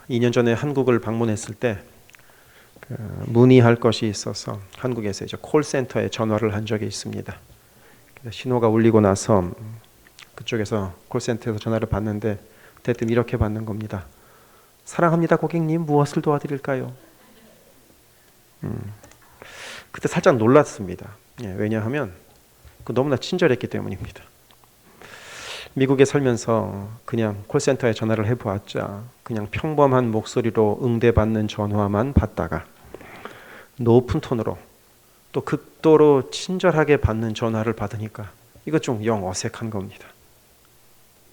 2년 전에 한국을 방문했을 때 문의할 것이 있어서 한국에서 이제 콜센터에 전화를 한 적이 있습니다. 신호가 울리고 나서 그쪽에서 콜센터에서 전화를 받는데 대뜸 이렇게 받는 겁니다. 사랑합니다 고객님, 무엇을 도와드릴까요? 그때 살짝 놀랐습니다. 왜냐하면 너무나 친절했기 때문입니다. 미국에 살면서 그냥 콜센터에 전화를 해보았자 그냥 평범한 목소리로 응대받는 전화만 받다가 높은 톤으로 또 극도로 친절하게 받는 전화를 받으니까 이거 좀 영 어색한 겁니다.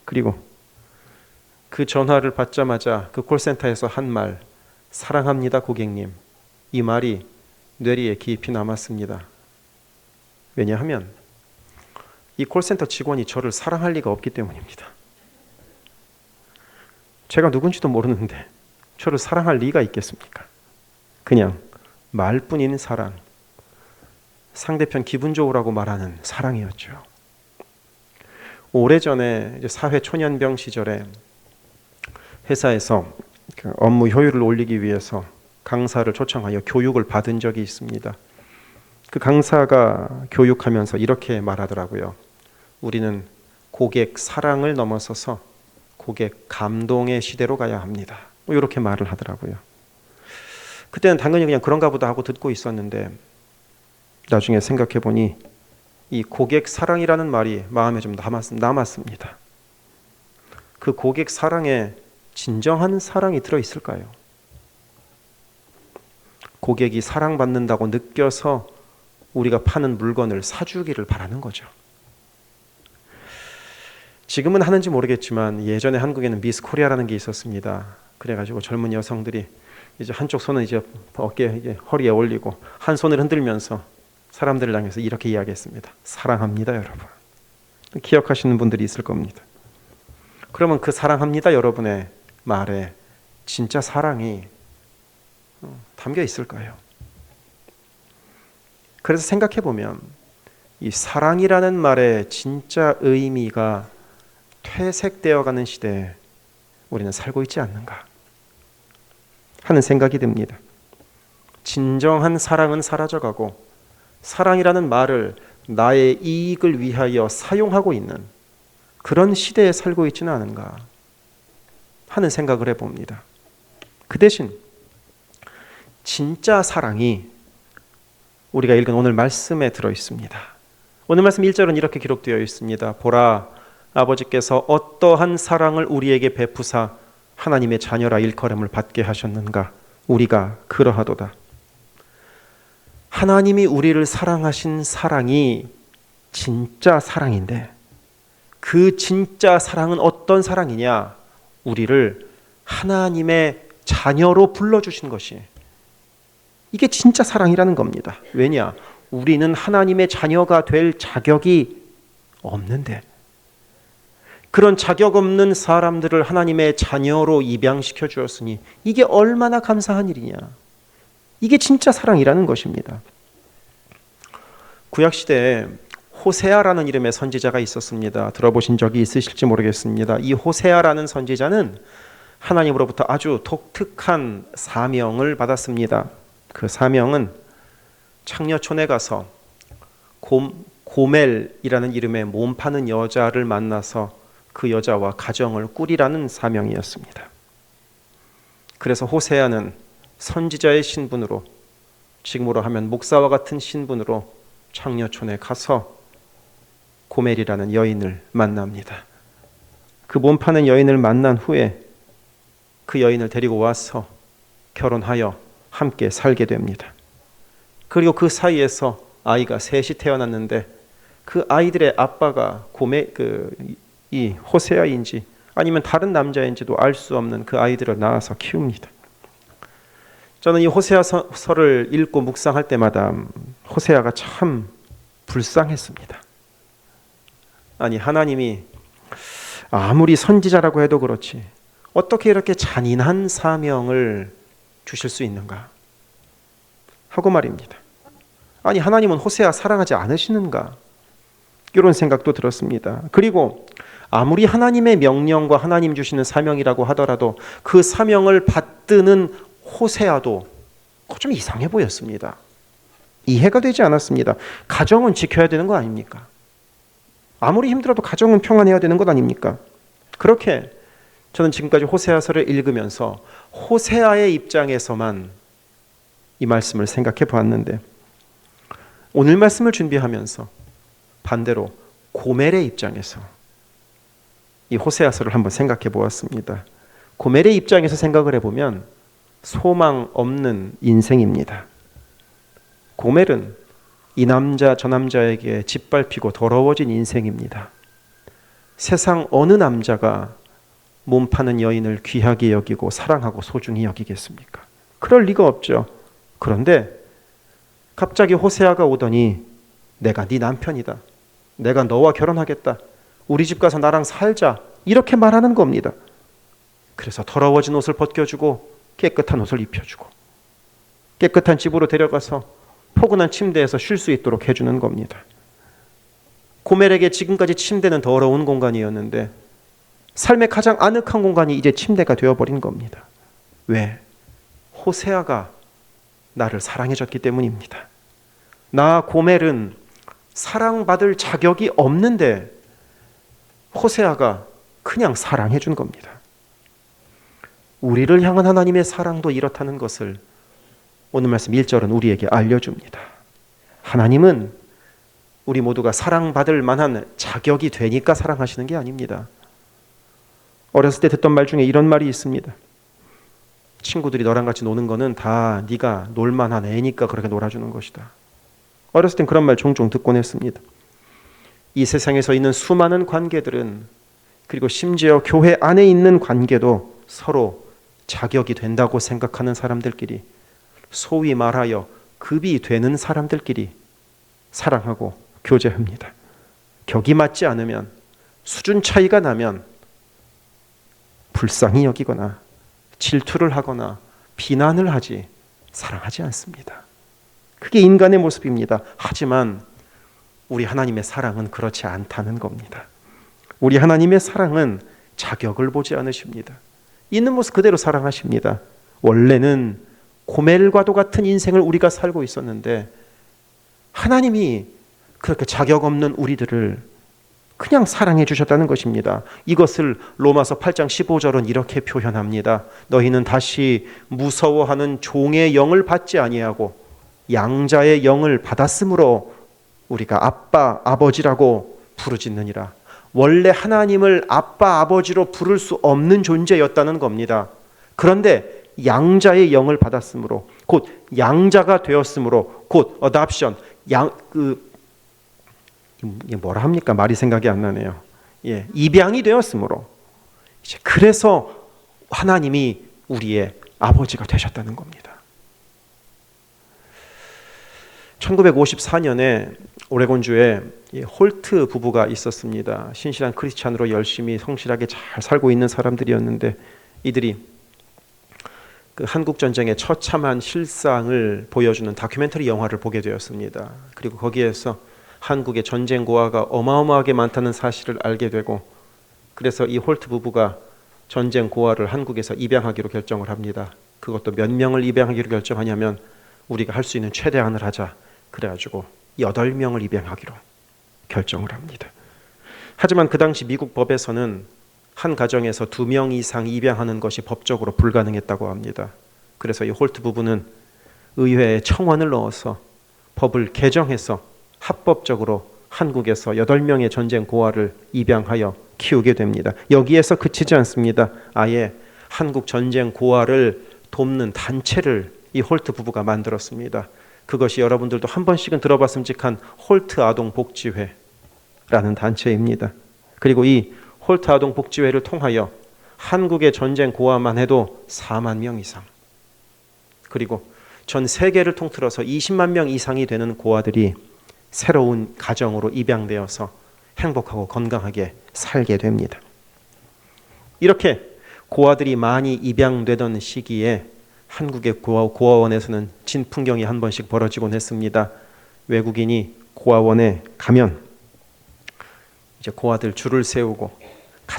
그리고 그 전화를 받자마자 그 콜센터에서 한 말, 사랑합니다 고객님, 이 말이 뇌리에 깊이 남았습니다. 왜냐하면 이 콜센터 직원이 저를 사랑할 리가 없기 때문입니다. 제가 누군지도 모르는데 저를 사랑할 리가 있겠습니까? 그냥 말뿐인 사랑, 상대편 기분 좋으라고 말하는 사랑이었죠. 오래전에 사회 초년병 시절에 회사에서 업무 효율을 올리기 위해서 강사를 초청하여 교육을 받은 적이 있습니다. 그 강사가 교육하면서 이렇게 말하더라고요. 우리는 고객 사랑을 넘어서서 고객 감동의 시대로 가야 합니다. 이렇게 말을 하더라고요. 그때는 당연히 그냥 그런가 보다 하고 듣고 있었는데 나중에 생각해 보니 이 고객 사랑이라는 말이 마음에 좀 남았습니다. 그 고객 사랑에 진정한 사랑이 들어있을까요? 고객이 사랑받는다고 느껴서 우리가 파는 물건을 사주기를 바라는 거죠. 지금은 하는지 모르겠지만 예전에 한국에는 미스 코리아라는 게 있었습니다. 그래가지고 젊은 여성들이 이제 한쪽 손은 이제 어깨, 이제 허리에 올리고 한 손을 흔들면서 사람들을 향해서 이렇게 이야기했습니다. 사랑합니다, 여러분. 기억하시는 분들이 있을 겁니다. 그러면 그 사랑합니다, 여러분의 말에 진짜 사랑이 담겨 있을까요? 그래서 생각해 보면 이 사랑이라는 말의 진짜 의미가 퇴색되어 가는 시대에 우리는 살고 있지 않는가 하는 생각이 듭니다. 진정한 사랑은 사라져가고 사랑이라는 말을 나의 이익을 위하여 사용하고 있는 그런 시대에 살고 있지는 않은가 하는 생각을 해봅니다. 그 대신 진짜 사랑이 우리가 읽은 오늘 말씀에 들어있습니다. 오늘 말씀 1절은 이렇게 기록되어 있습니다. 보라, 아버지께서 어떠한 사랑을 우리에게 베푸사 하나님의 자녀라 일컬음을 받게 하셨는가. 우리가 그러하도다. 하나님이 우리를 사랑하신 사랑이 진짜 사랑인데 그 진짜 사랑은 어떤 사랑이냐? 우리를 하나님의 자녀로 불러주신 것이 이게 진짜 사랑이라는 겁니다. 왜냐? 우리는 하나님의 자녀가 될 자격이 없는데 그런 자격 없는 사람들을 하나님의 자녀로 입양시켜 주었으니 이게 얼마나 감사한 일이냐. 이게 진짜 사랑이라는 것입니다. 구약시대에 호세아라는 이름의 선지자가 있었습니다. 들어보신 적이 있으실지 모르겠습니다. 이 호세아라는 선지자는 하나님으로부터 아주 독특한 사명을 받았습니다. 그 사명은 창녀촌에 가서 고멜이라는 이름의 몸 파는 여자를 만나서 그 여자와 가정을 꾸리라는 사명이었습니다. 그래서 호세아는 선지자의 신분으로, 지금으로 하면 목사와 같은 신분으로 창녀촌에 가서 고멜이라는 여인을 만납니다. 그 몸 파는 여인을 만난 후에 그 여인을 데리고 와서 결혼하여 함께 살게 됩니다. 그리고 그 사이에서 아이가 셋이 태어났는데 그 아이들의 아빠가 이 호세아인지 아니면 다른 남자인지도 알 수 없는 그 아이들을 낳아서 키웁니다. 저는 이 호세아서를 읽고 묵상할 때마다 호세아가 참 불쌍했습니다. 아니, 하나님이 아무리 선지자라고 해도 그렇지 어떻게 이렇게 잔인한 사명을 주실 수 있는가 하고 말입니다. 아니, 하나님은 호세아 사랑하지 않으시는가? 이런 생각도 들었습니다. 그리고 아무리 하나님의 명령과 하나님 주시는 사명이라고 하더라도 그 사명을 받드는 호세아도 좀 이상해 보였습니다. 이해가 되지 않았습니다. 가정은 지켜야 되는 거 아닙니까? 아무리 힘들어도 가정은 평안해야 되는 것 아닙니까? 그렇게 저는 지금까지 호세아서를 읽으면서 호세아의 입장에서만 이 말씀을 생각해 보았는데, 오늘 말씀을 준비하면서 반대로 고멜의 입장에서 이 호세아서를 한번 생각해 보았습니다. 고멜의 입장에서 생각을 해보면 소망 없는 인생입니다. 고멜은 이 남자 저 남자에게 짓밟히고 더러워진 인생입니다. 세상 어느 남자가 몸 파는 여인을 귀하게 여기고 사랑하고 소중히 여기겠습니까? 그럴 리가 없죠. 그런데 갑자기 호세아가 오더니 내가 네 남편이다. 내가 너와 결혼하겠다. 우리 집 가서 나랑 살자. 이렇게 말하는 겁니다. 그래서 더러워진 옷을 벗겨주고 깨끗한 옷을 입혀주고 깨끗한 집으로 데려가서 포근한 침대에서 쉴 수 있도록 해주는 겁니다. 고멜에게 지금까지 침대는 더러운 공간이었는데 삶의 가장 아늑한 공간이 이제 침대가 되어버린 겁니다. 왜? 호세아가 나를 사랑해줬기 때문입니다. 나 고멜은 사랑받을 자격이 없는데 호세아가 그냥 사랑해준 겁니다. 우리를 향한 하나님의 사랑도 이렇다는 것을 오늘 말씀 1절은 우리에게 알려줍니다. 하나님은 우리 모두가 사랑받을 만한 자격이 되니까 사랑하시는 게 아닙니다. 어렸을 때 듣던 말 중에 이런 말이 있습니다. 친구들이 너랑 같이 노는 거는 다 네가 놀만한 애니까 그렇게 놀아주는 것이다. 어렸을 땐 그런 말 종종 듣곤 했습니다. 이 세상에서 있는 수많은 관계들은, 그리고 심지어 교회 안에 있는 관계도 서로 자격이 된다고 생각하는 사람들끼리, 소위 말하여 급이 되는 사람들끼리 사랑하고 교제합니다. 격이 맞지 않으면, 수준 차이가 나면 불쌍히 여기거나 질투를 하거나 비난을 하지 사랑하지 않습니다. 그게 인간의 모습입니다. 하지만 우리 하나님의 사랑은 그렇지 않다는 겁니다. 우리 하나님의 사랑은 자격을 보지 않으십니다. 있는 모습 그대로 사랑하십니다. 원래는 고멜과도 같은 인생을 우리가 살고 있었는데 하나님이 그렇게 자격 없는 우리들을 그냥 사랑해 주셨다는 것입니다. 이것을 로마서 8장 15절은 이렇게 표현합니다. 너희는 다시 무서워하는 종의 영을 받지 아니하고 양자의 영을 받았으므로 우리가 아빠 아버지라고 부르짖느니라. 원래 하나님을 아빠 아버지로 부를 수 없는 존재였다는 겁니다. 그런데 양자의 영을 받았으므로, 곧 양자가 되었으므로, 곧 adoption, 이게 뭐라 합니까? 말이 생각이 안 나네요. 입양이 되었으므로, 이제 그래서 하나님이 우리의 아버지가 되셨다는 겁니다. 1954년에 오레곤주에 홀트 부부가 있었습니다. 신실한 크리스찬으로 열심히 성실하게 잘 살고 있는 사람들이었는데, 이들이 그 한국 전쟁의 처참한 실상을 보여주는 다큐멘터리 영화를 보게 되었습니다. 그리고 거기에서 한국의 전쟁 고아가 어마어마하게 많다는 사실을 알게 되고, 그래서 이 홀트 부부가 전쟁 고아를 한국에서 입양하기로 결정을 합니다. 그것도 몇 명을 입양하기로 결정하냐면 우리가 할 수 있는 최대한을 하자. 그래가지고 8명을 입양하기로 결정을 합니다. 하지만 그 당시 미국 법에서는 한 가정에서 2명 이상 입양하는 것이 법적으로 불가능했다고 합니다. 그래서 이 홀트 부부는 의회에 청원을 넣어서 법을 개정해서 합법적으로 한국에서 8명의 전쟁 고아를 입양하여 키우게 됩니다. 여기에서 그치지 않습니다. 아예 한국 전쟁 고아를 돕는 단체를 이 홀트 부부가 만들었습니다. 그것이 여러분들도 한 번씩은 들어봤음직한 홀트 아동복지회라는 단체입니다. 그리고 이 홀트 아동복지회를 통하여 한국의 전쟁 고아만 해도 4만 명 이상, 그리고 전 세계를 통틀어서 20만 명 이상이 되는 고아들이 새로운 가정으로 입양되어서 행복하고 건강하게 살게 됩니다. 이렇게 고아들이 많이 입양되던 시기에 한국의 고아원에서는 진풍경이 한 번씩 벌어지곤 했습니다. 외국인이 고아원에 가면 이제 고아들 줄을 세우고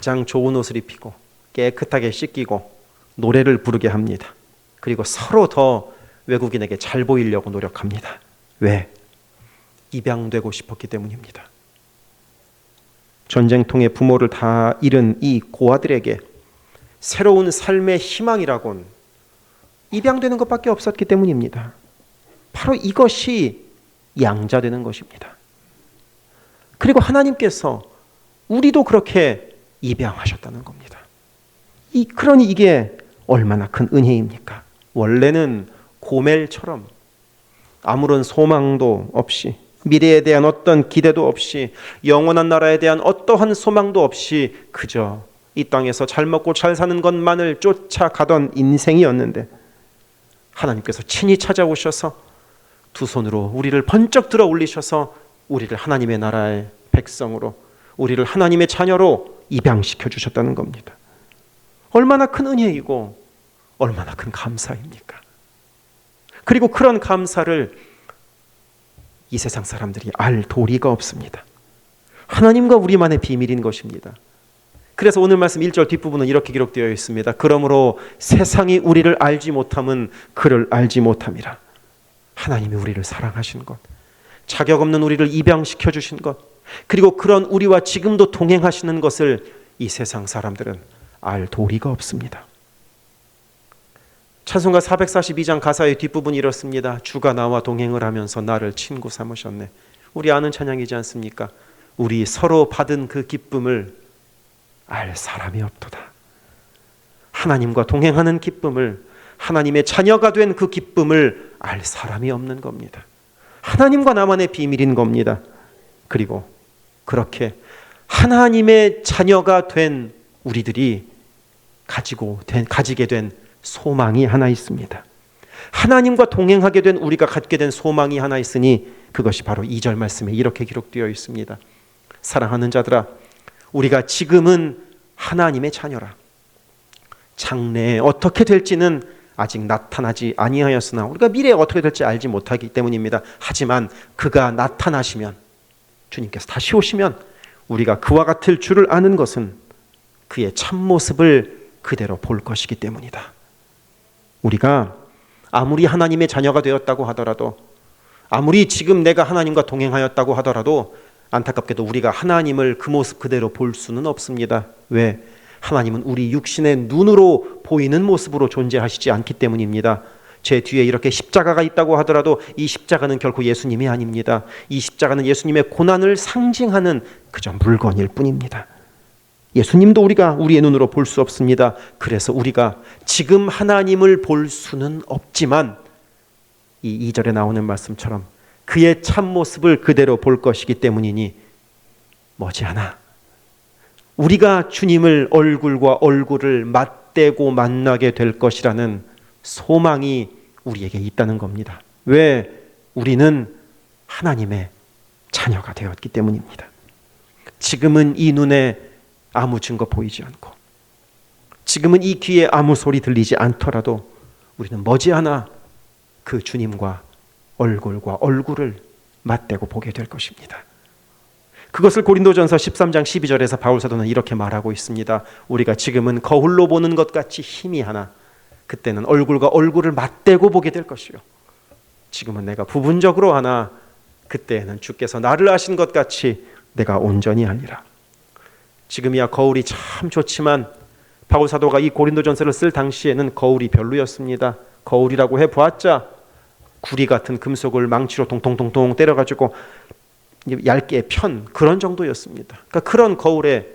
가장 좋은 옷을 입히고 깨끗하게 씻기고 노래를 부르게 합니다. 그리고 서로 더 외국인에게 잘 보이려고 노력합니다. 왜? 입양되고 싶었기 때문입니다. 전쟁통에 부모를 다 잃은 이 고아들에게 새로운 삶의 희망이라곤 입양되는 것밖에 없었기 때문입니다. 바로 이것이 양자되는 것입니다. 그리고 하나님께서 우리도 그렇게 입양하셨다는 겁니다. 그러니 이게 얼마나 큰 은혜입니까? 원래는 고멜처럼 아무런 소망도 없이, 미래에 대한 어떤 기대도 없이, 영원한 나라에 대한 어떠한 소망도 없이 그저 이 땅에서 잘 먹고 잘 사는 것만을 쫓아가던 인생이었는데 하나님께서 친히 찾아오셔서 두 손으로 우리를 번쩍 들어 올리셔서 우리를 하나님의 나라의 백성으로, 우리를 하나님의 자녀로 입양시켜 주셨다는 겁니다. 얼마나 큰 은혜이고 얼마나 큰 감사입니까? 그리고 그런 감사를 이 세상 사람들이 알 도리가 없습니다. 하나님과 우리만의 비밀인 것입니다. 그래서 오늘 말씀 1절 뒷부분은 이렇게 기록되어 있습니다. 그러므로 세상이 우리를 알지 못함은 그를 알지 못함이라. 하나님이 우리를 사랑하신 것, 자격 없는 우리를 입양시켜 주신 것, 그리고 그런 우리와 지금도 동행하시는 것을 이 세상 사람들은 알 도리가 없습니다. 찬송가 442장 가사의 뒷부분이 이렇습니다. 주가 나와 동행을 하면서 나를 친구 삼으셨네. 우리 아는 찬양이지 않습니까? 우리 서로 받은 그 기쁨을 알 사람이 없도다. 하나님과 동행하는 기쁨을, 하나님의 자녀가 된 그 기쁨을 알 사람이 없는 겁니다. 하나님과 나만의 비밀인 겁니다. 그리고 그렇게 하나님의 자녀가 된 우리들이 가지게 된 소망이 하나 있습니다. 하나님과 동행하게 된 우리가 갖게 된 소망이 하나 있으니 그것이 바로 2절 말씀에 이렇게 기록되어 있습니다. 사랑하는 자들아, 우리가 지금은 하나님의 자녀라. 장래에 어떻게 될지는 아직 나타나지 아니하였으나 우리가 미래에 어떻게 될지 알지 못하기 때문입니다. 하지만 그가 나타나시면, 주님께서 다시 오시면 우리가 그와 같을 줄을 아는 것은 그의 참모습을 그대로 볼 것이기 때문이다. 우리가 아무리 하나님의 자녀가 되었다고 하더라도, 아무리 지금 내가 하나님과 동행하였다고 하더라도 안타깝게도 우리가 하나님을 그 모습 그대로 볼 수는 없습니다. 왜? 하나님은 우리 육신의 눈으로 보이는 모습으로 존재하시지 않기 때문입니다. 제 뒤에 이렇게 십자가가 있다고 하더라도 이 십자가는 결코 예수님이 아닙니다. 이 십자가는 예수님의 고난을 상징하는 그저 물건일 뿐입니다. 예수님도 우리가 우리의 눈으로 볼 수 없습니다. 그래서 우리가 지금 하나님을 볼 수는 없지만 이 2절에 나오는 말씀처럼 그의 참모습을 그대로 볼 것이기 때문이니 머지않아 우리가 주님을 얼굴과 얼굴을 맞대고 만나게 될 것이라는 소망이 우리에게 있다는 겁니다. 왜? 우리는 하나님의 자녀가 되었기 때문입니다. 지금은 이 눈에 아무 증거 보이지 않고, 지금은 이 귀에 아무 소리 들리지 않더라도 우리는 머지않아 그 주님과 얼굴과 얼굴을 맞대고 보게 될 것입니다. 그것을 고린도전서 13장 12절에서 바울 사도는 이렇게 말하고 있습니다. 우리가 지금은 거울로 보는 것 같이 희미하나 그때는 얼굴과 얼굴을 맞대고 보게 될 것이요, 지금은 내가 부분적으로 하나 그때에는 주께서 나를 아신 것 같이 내가 온전히 하리라. 지금이야 거울이 참 좋지만 바울 사도가 이 고린도전서를 쓸 당시에는 거울이 별로였습니다. 거울이라고 해보았자 구리 같은 금속을 망치로 동통동통 때려가지고 얇게 편 그런 정도였습니다. 그러니까 그런 거울의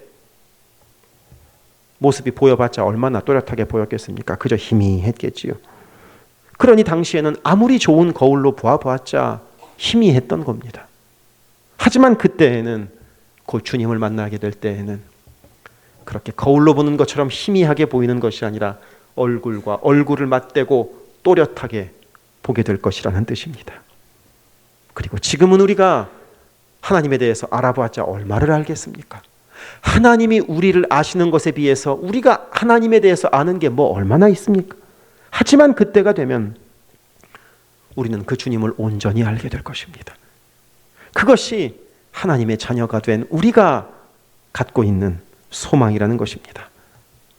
모습이 보여봤자 얼마나 또렷하게 보였겠습니까? 그저 희미했겠지요. 그러니 당시에는 아무리 좋은 거울로 보았자 희미했던 겁니다. 하지만 그때에는, 곧 주님을 만나게 될 때에는 그렇게 거울로 보는 것처럼 희미하게 보이는 것이 아니라 얼굴과 얼굴을 맞대고 또렷하게 보게 될 것이라는 뜻입니다. 그리고 지금은 우리가 하나님에 대해서 알아보았자 얼마를 알겠습니까? 하나님이 우리를 아시는 것에 비해서 우리가 하나님에 대해서 아는 게 뭐 얼마나 있습니까? 하지만 그때가 되면 우리는 그 주님을 온전히 알게 될 것입니다. 그것이 하나님의 자녀가 된 우리가 갖고 있는 소망이라는 것입니다.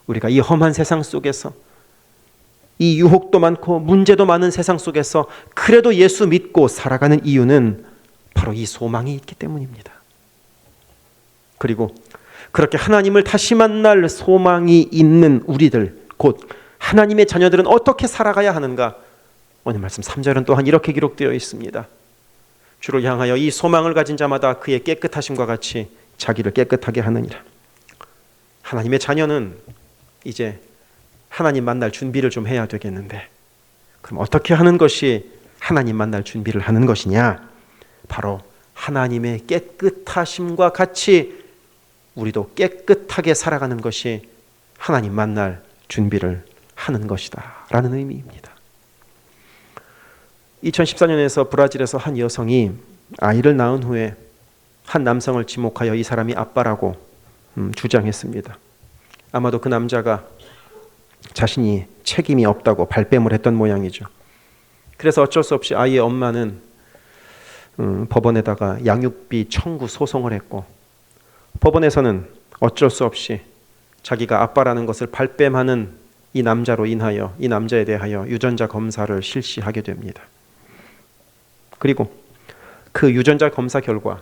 우리가 이 험한 세상 속에서, 이 유혹도 많고 문제도 많은 세상 속에서 그래도 예수 믿고 살아가는 이유는 바로 이 소망이 있기 때문입니다. 그리고 그렇게 하나님을 다시 만날 소망이 있는 우리들, 곧 하나님의 자녀들은 어떻게 살아가야 하는가? 오늘 말씀 3절은 또한 이렇게 기록되어 있습니다. 주를 향하여 이 소망을 가진 자마다 그의 깨끗하심과 같이 자기를 깨끗하게 하느니라. 하나님의 자녀는 이제 하나님 만날 준비를 좀 해야 되겠는데, 그럼 어떻게 하는 것이 하나님 만날 준비를 하는 것이냐? 바로 하나님의 깨끗하심과 같이 우리도 깨끗하게 살아가는 것이 하나님 만날 준비를 하는 것이다 라는 의미입니다. 2014년에서 브라질에서 한 여성이 아이를 낳은 후에 한 남성을 지목하여 이 사람이 아빠라고 주장했습니다. 아마도 그 남자가 자신이 책임이 없다고 발뺌을 했던 모양이죠. 그래서 어쩔 수 없이 아이의 엄마는 법원에다가 양육비 청구 소송을 했고, 법원에서는 어쩔 수 없이 자기가 아빠라는 것을 발뺌하는 이 남자로 인하여, 이 남자에 대하여 유전자 검사를 실시하게 됩니다. 그리고 그 유전자 검사 결과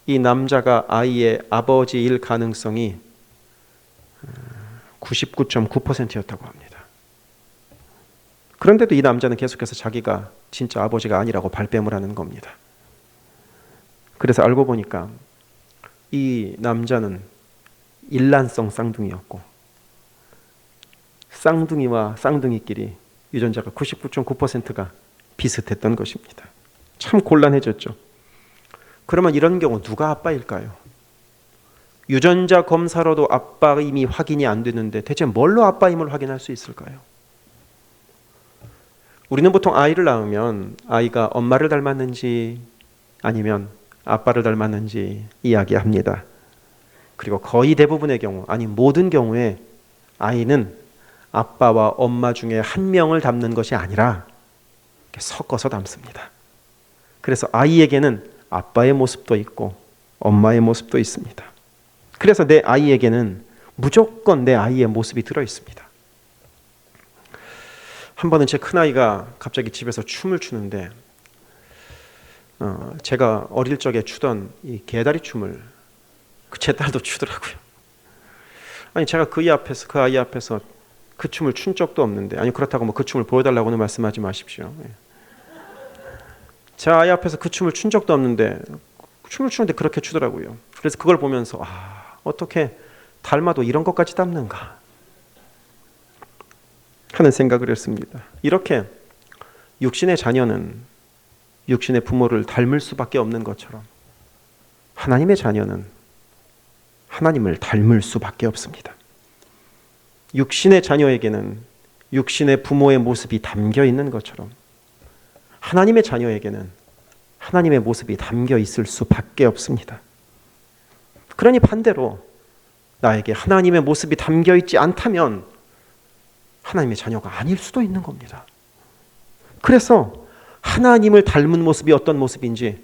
이 남자가 아이의 아버지일 가능성이 99.9%였다고 합니다. 그런데도 이 남자는 계속해서 자기가 진짜 아버지가 아니라고 발뺌을 하는 겁니다. 그래서 알고 보니까 이 남자는 일란성 쌍둥이였고, 쌍둥이와 쌍둥이끼리 유전자가 99.9%가 비슷했던 것입니다. 참 곤란해졌죠. 그러면 이런 경우 누가 아빠일까요? 유전자 검사로도 아빠임이 확인이 안 되는데 대체 뭘로 아빠임을 확인할 수 있을까요? 우리는 보통 아이를 낳으면 아이가 엄마를 닮았는지 아니면 아빠를 닮았는지 이야기합니다. 그리고 거의 대부분의 경우, 아니 모든 경우에 아이는 아빠와 엄마 중에 한 명을 닮는 것이 아니라 섞어서 닮습니다. 그래서 아이에게는 아빠의 모습도 있고 엄마의 모습도 있습니다. 그래서 내 아이에게는 무조건 내 아이의 모습이 들어 있습니다. 한 번은 제 큰아이가 갑자기 집에서 춤을 추는데 제가 어릴 적에 추던 이 개다리 춤을 제 딸도 추더라고요. 아니 제가 그 아이 앞에서 그 춤을 춘 적도 없는데, 아니 그렇다고 뭐 그 춤을 보여달라고는 말씀하지 마십시오. 제 아이 앞에서 그 춤을 춘 적도 없는데 춤을 추는데 그렇게 추더라고요. 그래서 그걸 보면서 어떻게 닮아도 이런 것까지 닮는가 하는 생각을 했습니다. 이렇게 육신의 자녀는 육신의 부모를 닮을 수밖에 없는 것처럼 하나님의 자녀는 하나님을 닮을 수밖에 없습니다. 육신의 자녀에게는 육신의 부모의 모습이 담겨 있는 것처럼 하나님의 자녀에게는 하나님의 모습이 담겨 있을 수밖에 없습니다. 그러니 반대로 나에게 하나님의 모습이 담겨 있지 않다면 하나님의 자녀가 아닐 수도 있는 겁니다. 그래서 하나님을 닮은 모습이 어떤 모습인지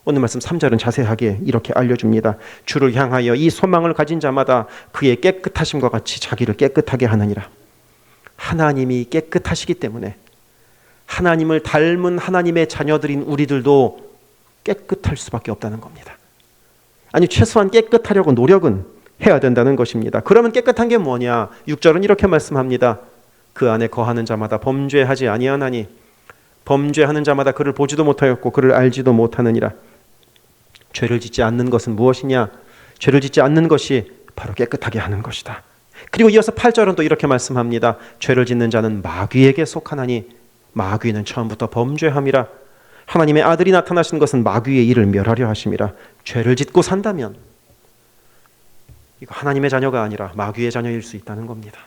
오늘 말씀 3절은 자세하게 이렇게 알려줍니다. 주를 향하여 이 소망을 가진 자마다 그의 깨끗하심과 같이 자기를 깨끗하게 하느니라. 하나님이 깨끗하시기 때문에 하나님을 닮은 하나님의 자녀들인 우리들도 깨끗할 수밖에 없다는 겁니다. 아니 최소한 깨끗하려고 노력은 해야 된다는 것입니다. 그러면 깨끗한 게 뭐냐? 6절은 이렇게 말씀합니다. 그 안에 거하는 자마다 범죄하지 아니하나니 범죄하는 자마다 그를 보지도 못하였고 그를 알지도 못하느니라. 죄를 짓지 않는 것은 무엇이냐? 죄를 짓지 않는 것이 바로 깨끗하게 하는 것이다. 그리고 이어서 8절은 또 이렇게 말씀합니다. 죄를 짓는 자는 마귀에게 속하나니 마귀는 처음부터 범죄함이라. 하나님의 아들이 나타나신 것은 마귀의 일을 멸하려 하심이라. 죄를 짓고 산다면 이거 하나님의 자녀가 아니라 마귀의 자녀일 수 있다는 겁니다.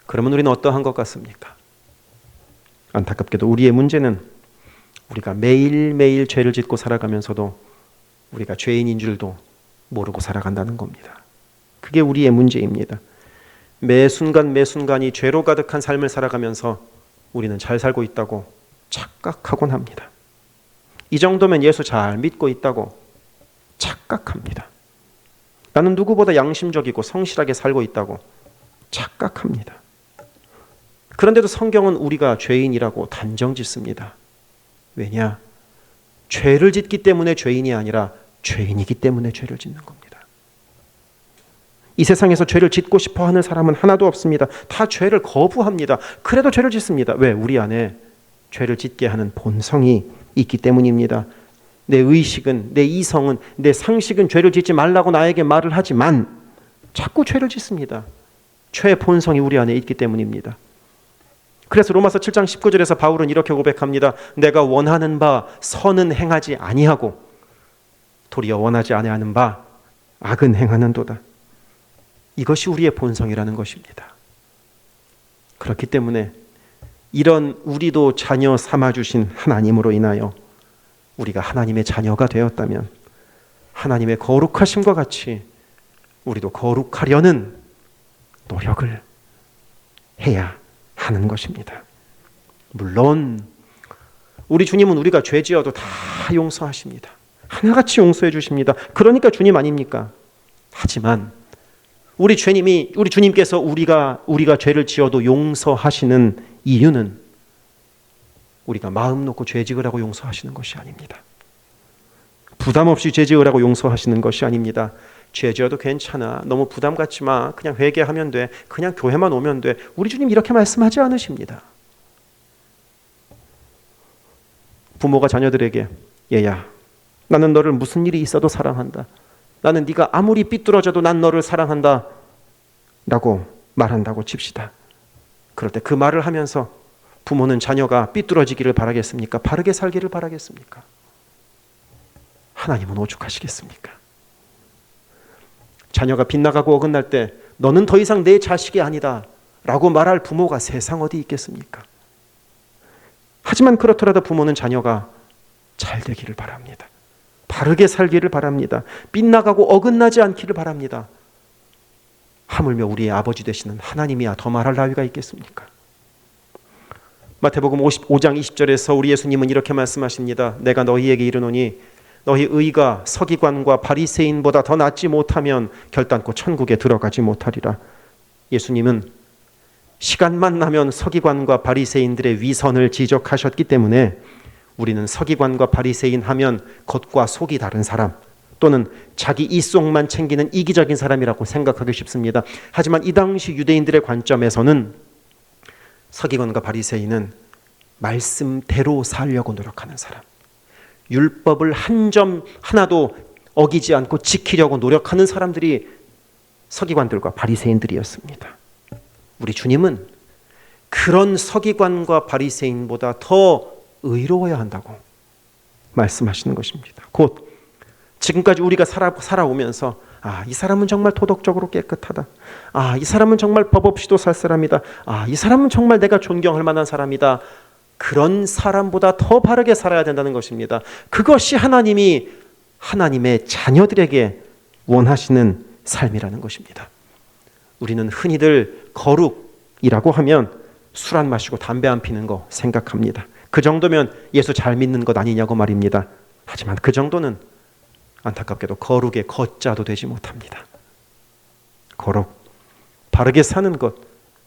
그러면 우리는 어떠한 것 같습니까? 안타깝게도 우리의 문제는 우리가 매일매일 죄를 짓고 살아가면서도 우리가 죄인인 줄도 모르고 살아간다는 겁니다. 그게 우리의 문제입니다. 매 순간 매 순간이 죄로 가득한 삶을 살아가면서 우리는 잘 살고 있다고 착각하곤 합니다. 이 정도면 예수 잘 믿고 있다고 착각합니다. 나는 누구보다 양심적이고 성실하게 살고 있다고 착각합니다. 그런데도 성경은 우리가 죄인이라고 단정짓습니다. 왜냐? 죄를 짓기 때문에 죄인이 아니라 죄인이기 때문에 죄를 짓는 겁니다. 이 세상에서 죄를 짓고 싶어 하는 사람은 하나도 없습니다. 다 죄를 거부합니다. 그래도 죄를 짓습니다. 왜? 우리 안에 죄를 짓게 하는 본성이 있기 때문입니다. 내 의식은, 내 이성은, 내 상식은 죄를 짓지 말라고 나에게 말을 하지만 자꾸 죄를 짓습니다. 죄의 본성이 우리 안에 있기 때문입니다. 그래서 로마서 7장 19절에서 바울은 이렇게 고백합니다. 내가 원하는 바 선은 행하지 아니하고 도리어 원하지 아니하는 바 악은 행하는도다. 이것이 우리의 본성이라는 것입니다. 그렇기 때문에 이런 우리도 자녀 삼아주신 하나님으로 인하여 우리가 하나님의 자녀가 되었다면 하나님의 거룩하심과 같이 우리도 거룩하려는 노력을 해야 하는 것입니다. 물론 우리 주님은 우리가 죄 지어도 다 용서하십니다. 하나같이 용서해 주십니다. 그러니까 주님 아닙니까? 하지만 우리 주님께서 우리가 죄를 지어도 용서하시는 이유는 우리가 마음 놓고 죄 지으라고 용서하시는 것이 아닙니다. 부담 없이 죄 지으라고 용서하시는 것이 아닙니다. 죄 지어도 괜찮아. 너무 부담 갖지 마. 그냥 회개하면 돼. 그냥 교회만 오면 돼. 우리 주님 이렇게 말씀하지 않으십니다. 부모가 자녀들에게 얘야, 나는 너를 무슨 일이 있어도 사랑한다. 나는 네가 아무리 삐뚤어져도 난 너를 사랑한다 라고 말한다고 칩시다. 그럴 때 그 말을 하면서 부모는 자녀가 삐뚤어지기를 바라겠습니까? 바르게 살기를 바라겠습니까? 하나님은 오죽하시겠습니까? 자녀가 빗나가고 어긋날 때 너는 더 이상 내 자식이 아니다 라고 말할 부모가 세상 어디 있겠습니까? 하지만 그렇더라도 부모는 자녀가 잘 되기를 바랍니다. 바르게 살기를 바랍니다. 빗나가고 어긋나지 않기를 바랍니다. 하물며 우리의 아버지 되시는 하나님이야 더 말할 나위가 있겠습니까? 마태복음 55장 20절에서 우리 예수님은 이렇게 말씀하십니다. 내가 너희에게 이르노니 너희 의가 서기관과 바리새인보다 더 낫지 못하면 결단코 천국에 들어가지 못하리라. 예수님은 시간만 나면 서기관과 바리새인들의 위선을 지적하셨기 때문에 우리는 서기관과 바리새인 하면 겉과 속이 다른 사람 또는 자기 이속만 챙기는 이기적인 사람이라고 생각하기 쉽습니다. 하지만 이 당시 유대인들의 관점에서는 서기관과 바리새인은 말씀대로 살려고 노력하는 사람, 율법을 한 점 하나도 어기지 않고 지키려고 노력하는 사람들이 서기관들과 바리새인들이었습니다. 우리 주님은 그런 서기관과 바리새인보다 더 의로워야 한다고 말씀하시는 것입니다. 곧 지금까지 우리가 살아오면서 이 사람은 정말 도덕적으로 깨끗하다. 이 사람은 정말 법 없이도 살 사람이다. 이 사람은 정말 내가 존경할 만한 사람이다. 그런 사람보다 더 바르게 살아야 된다는 것입니다. 그것이 하나님의 자녀들에게 원하시는 삶이라는 것입니다. 우리는 흔히들 거룩이라고 하면 술 안 마시고 담배 안 피는 거 생각합니다. 그 정도면 예수 잘 믿는 것 아니냐고 말입니다. 하지만 그 정도는 안타깝게도 거룩의 거자도 되지 못합니다. 거룩, 바르게 사는 것,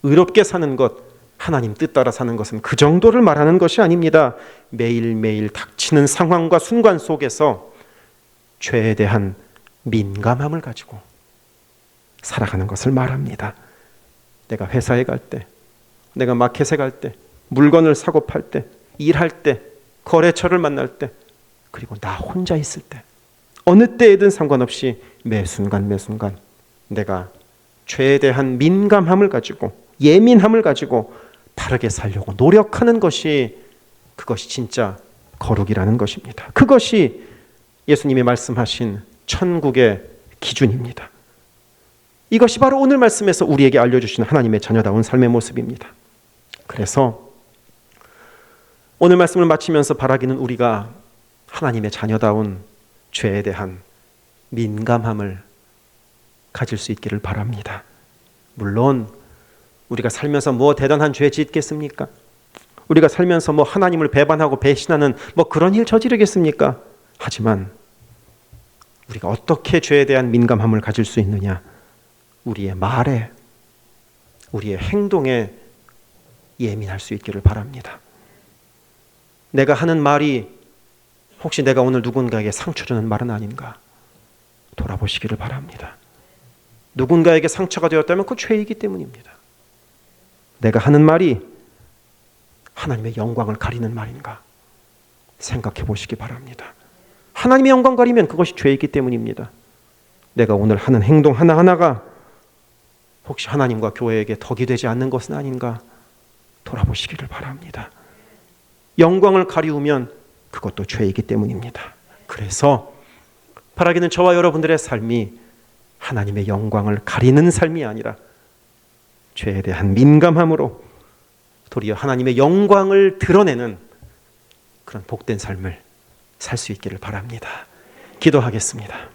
의롭게 사는 것, 하나님 뜻 따라 사는 것은 그 정도를 말하는 것이 아닙니다. 매일매일 닥치는 상황과 순간 속에서 죄에 대한 민감함을 가지고 살아가는 것을 말합니다. 내가 회사에 갈 때, 내가 마켓에 갈 때, 물건을 사고 팔 때, 일할 때, 거래처를 만날 때, 그리고 나 혼자 있을 때, 어느 때에든 상관없이 매 순간 내가 죄에 대한 민감함을 가지고 예민함을 가지고 바르게 살려고 노력하는 것이 그것이 진짜 거룩이라는 것입니다. 그것이 예수님이 말씀하신 천국의 기준입니다. 이것이 바로 오늘 말씀에서 우리에게 알려주신 하나님의 자녀다운 삶의 모습입니다. 그래서 오늘 말씀을 마치면서 바라기는 우리가 하나님의 자녀다운 죄에 대한 민감함을 가질 수 있기를 바랍니다. 물론 우리가 살면서 뭐 대단한 죄 짓겠습니까? 우리가 살면서 뭐 하나님을 배반하고 배신하는 뭐 그런 일 저지르겠습니까? 하지만 우리가 어떻게 죄에 대한 민감함을 가질 수 있느냐? 우리의 말에, 우리의 행동에 예민할 수 있기를 바랍니다. 내가 하는 말이 혹시 내가 오늘 누군가에게 상처 주는 말은 아닌가? 돌아보시기를 바랍니다. 누군가에게 상처가 되었다면 그 죄이기 때문입니다. 내가 하는 말이 하나님의 영광을 가리는 말인가? 생각해 보시기 바랍니다. 하나님의 영광 가리면 그것이 죄이기 때문입니다. 내가 오늘 하는 행동 하나하나가 혹시 하나님과 교회에게 덕이 되지 않는 것은 아닌가? 돌아보시기를 바랍니다. 영광을 가리우면 그것도 죄이기 때문입니다. 그래서 바라기는 저와 여러분들의 삶이 하나님의 영광을 가리는 삶이 아니라 죄에 대한 민감함으로 도리어 하나님의 영광을 드러내는 그런 복된 삶을 살 수 있기를 바랍니다. 기도하겠습니다.